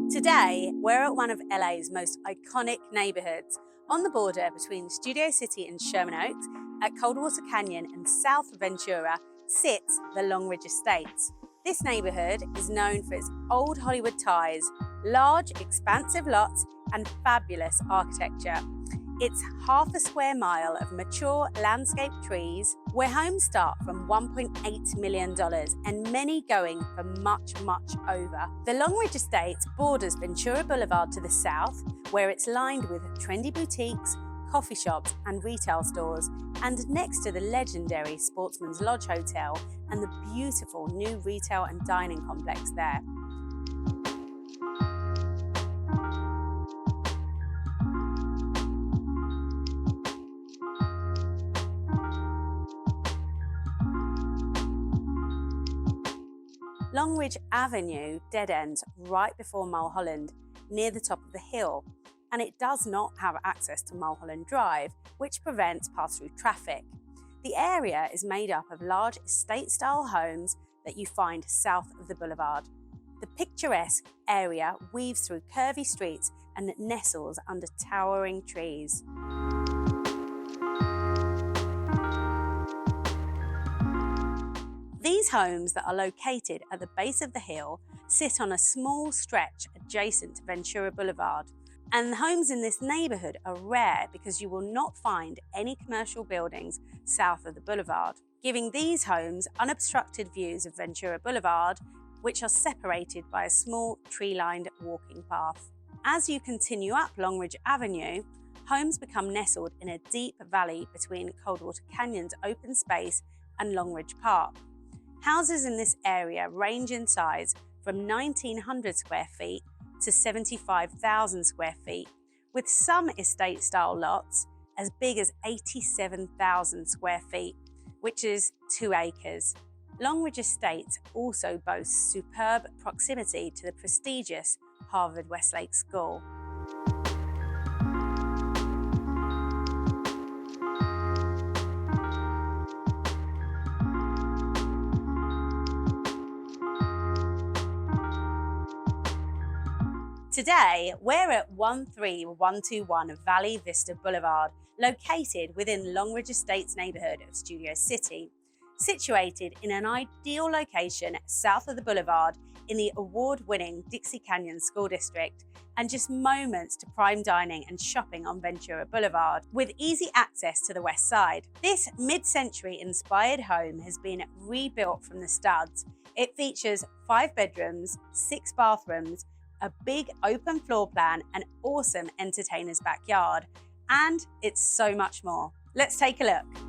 Today, we're at one of LA's most iconic neighborhoods. On the border between Studio City and Sherman Oaks, at Coldwater Canyon and South Ventura, sits the Longridge Estates. This neighborhood is known for its old Hollywood ties, large, expansive lots, and fabulous architecture. It's half a square mile of mature landscape trees where homes start from $1.8 million and many going for much over. The Longridge Estates borders Ventura Boulevard to the south, where it's lined with trendy boutiques, coffee shops and retail stores, and next to the legendary Sportsman's Lodge Hotel and the beautiful new retail and dining complex there. Longridge Avenue dead ends right before Mulholland, near the top of the hill, and it does not have access to Mulholland Drive, which prevents pass-through traffic. The area is made up of large estate-style homes that you find south of the boulevard. The picturesque area weaves through curvy streets and nestles under towering trees. These homes that are located at the base of the hill sit on a small stretch adjacent to Ventura Boulevard. And the homes in this neighborhood are rare because you will not find any commercial buildings south of the boulevard, giving these homes unobstructed views of Ventura Boulevard, which are separated by a small tree-lined walking path. As you continue up Longridge Avenue, homes become nestled in a deep valley between Coldwater Canyon's open space and Longridge Park. Houses in this area range in size from 1,900 square feet to 75,000 square feet, with some estate-style lots as big as 87,000 square feet, which is 2 acres. Longridge Estates also boasts superb proximity to the prestigious Harvard-Westlake School. Today, we're at 13121 Valley Vista Boulevard, located within Longridge Estates neighborhood of Studio City. Situated in an ideal location south of the boulevard in the award-winning Dixie Canyon School District, and just moments to prime dining and shopping on Ventura Boulevard, with easy access to the west side. This mid-century inspired home has been rebuilt from the studs. It features 5 bedrooms, 6 bathrooms, a big open floor plan, an awesome entertainer's backyard, and it's so much more. Let's take a look.